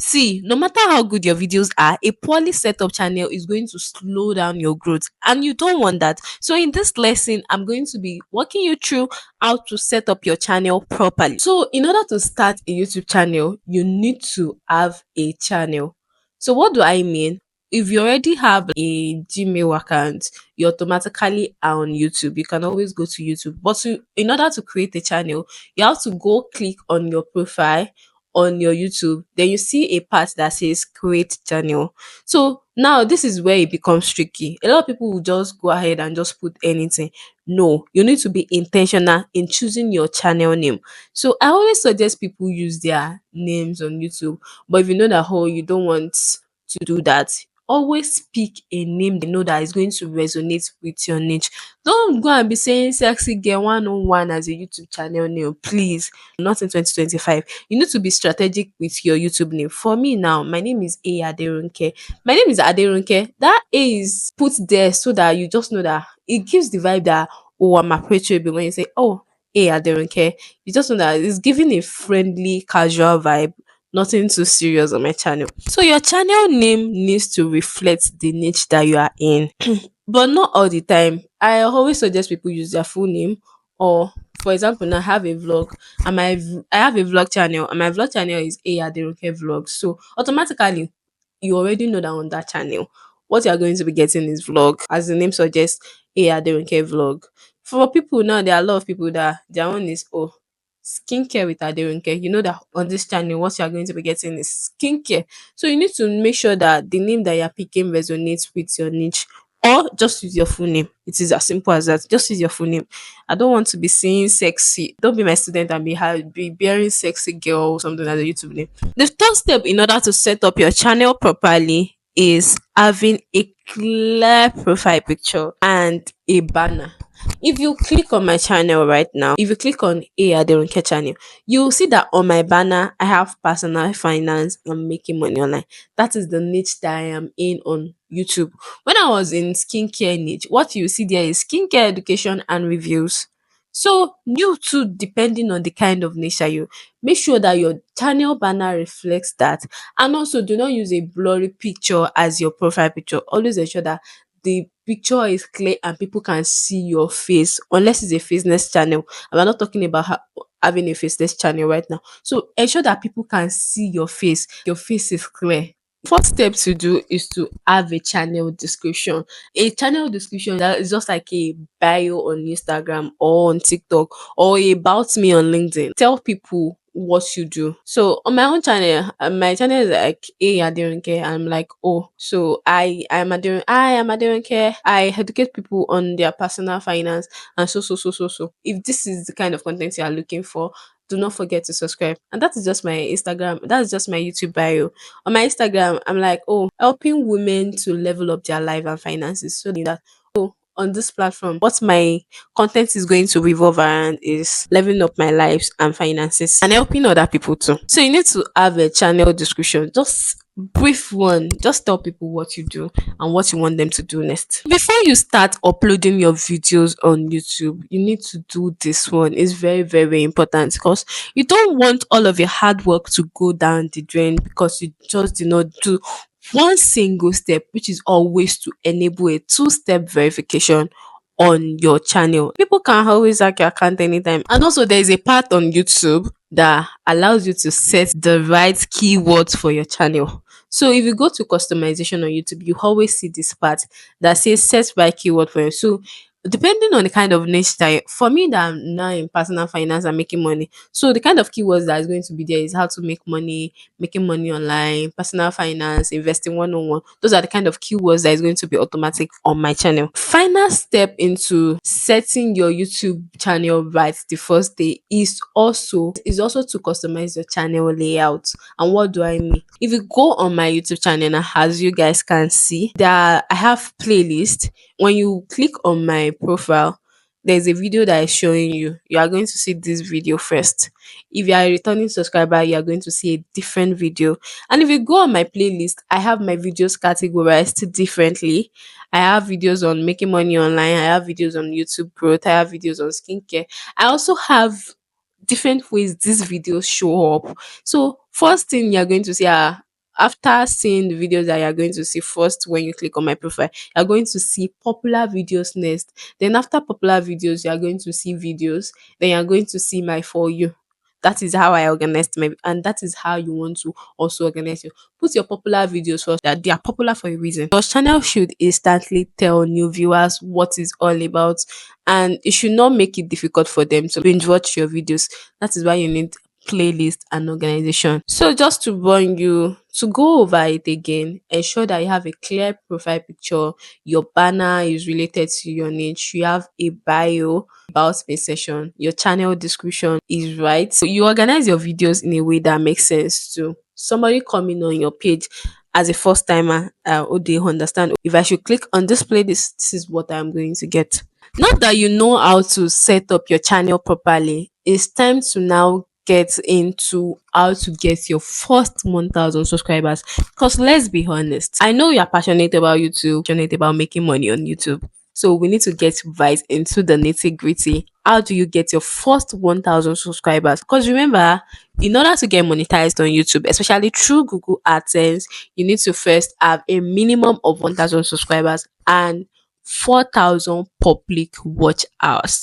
See, no matter how good your videos are, a poorly set up channel is going to slow down your growth, and you don't want that. So, in this lesson, I'm going to be walking you through how to set up your channel properly. So, in order to start a YouTube channel, you need to have a channel. So, what do I mean? If you already have a Gmail account, you automatically are on YouTube. You can always go to YouTube. But in order to create a channel, you have to go click on your profile on your YouTube, then you see a part that says create channel. So now this is where it becomes tricky. A lot of people will just go ahead and just put anything. No, you need to be intentional in choosing your channel name. So I always suggest people use their names on YouTube. But if you know that whole you don't want to do that, always pick a name they know that is going to resonate with your niche. Don't go and be saying sexy girl 101 as a YouTube channel name, please. Not in 2025. You need to be strategic with your YouTube name. For me now, my name is Aderonke. My name is Aderonke. That A is put there so that you just know that it gives the vibe that, oh, I'm approachable. When you say, oh, Aderonke, you just know that it's giving a friendly, casual vibe. Nothing too serious on my channel. So your channel name needs to reflect the niche that you are in, but not all the time. I always suggest people use their full name, or for example, now I have a vlog and I have a vlog channel, and my vlog channel is A Aderonke Vlogs. So automatically you already know that on that channel what you are going to be getting is vlog, as the name suggests, A Aderonke Vlog. For people now, there are a lot of people that their own is, oh, skincare with Aderonke. You know that on this channel, what you are going to be getting is skincare. So you need to make sure that the name that you're picking resonates with your niche. Or just use your full name. It is as simple as that. Just use your full name. I don't want to be seeing sexy. Don't be my student and be bearing sexy girl or something as a YouTube name. The third step in order to set up your channel properly is having a clear profile picture and a banner. If you click on my channel right now, if you click on A Aderonke channel, you'll see that on my banner I have personal finance and making money online. That is the niche that I am in on YouTube. When I was in skincare niche, what you see there is skincare education and reviews. So you too, depending on the kind of niche that you, make sure that your channel banner reflects that. And also do not use a blurry picture as your profile picture. Always ensure that the picture is clear and people can see your face, unless it's a faceless channel. And we're not talking about having a faceless channel right now. So ensure that people can see your face. Your face is clear. First step to do is to have a channel description. A channel description that is just like a bio on Instagram or on TikTok or about me on LinkedIn. Tell people what you do. So on my own channel, my channel is like A Aderonke. I'm like, oh, so I am Aderonke. I educate people on their personal finance and so. If this is the kind of content you are looking for, do not forget to subscribe. And that is just my Instagram. That is just my YouTube bio. On my Instagram, I'm like, oh, helping women to level up their life and finances. So that, oh, on this platform, what my content is going to revolve around is leveling up my lives and finances and helping other people too. So you need to have a channel description. Just brief one. Just tell people what you do and what you want them to do next. Before you start uploading your videos on YouTube, you need to do this one. It's very, very important because you don't want all of your hard work to go down the drain because you just did not do one single step, which is always to enable a two-step verification on your channel. People can always hack your account anytime. And also there is a part on YouTube that allows you to set the right keywords for your channel. So if you go to customization on YouTube, you always see this part that says set right keyword for you. So depending on the kind of niche that for me that I'm now in personal finance and making money. So the kind of keywords that is going to be there is how to make money, making money online, personal finance, investing 101. Those are the kind of keywords that is going to be automatic on my channel. Final step into setting your YouTube channel right the first day is also to customize your channel layout. And what do I mean? If you go on my YouTube channel now, as you guys can see, that I have playlist. When you click on my profile, there's a video that is showing you. You are going to see this video first. If you are a returning subscriber, you are going to see a different video. And if you go on my playlist, I have my videos categorized differently. I have videos on making money online. I have videos on YouTube growth. I have videos on skincare. I also have different ways these videos show up. So first thing you're going to see are after seeing the videos that you're going to see first when you click on my profile, you're going to see popular videos next. Then after popular videos, you are going to see videos. Then you're going to see my for you. That is how I organized my, and that is how you want to also organize your, put your popular videos first, that they are popular for a reason. Your channel should instantly tell new viewers what is all about, and it should not make it difficult for them to binge watch your videos. That is why you need playlist and organization. So just to warn you, to go over it again, ensure that you have a clear profile picture, your banner is related to your niche, you have a bio, about me session, your channel description is right. So you organize your videos in a way that makes sense to somebody coming on your page as a first timer. Oh, they understand if I should click on this playlist, this is what I'm going to get. Not that you know how to set up your channel properly. It's time to now get into how to get your first 1,000 subscribers. Because let's be honest, I know you're passionate about YouTube, passionate about making money on YouTube. So we need to get right into the nitty gritty. How do you get your first 1,000 subscribers? Because remember, in order to get monetized on YouTube, especially through Google AdSense, you need to first have a minimum of 1,000 subscribers and 4,000 public watch hours.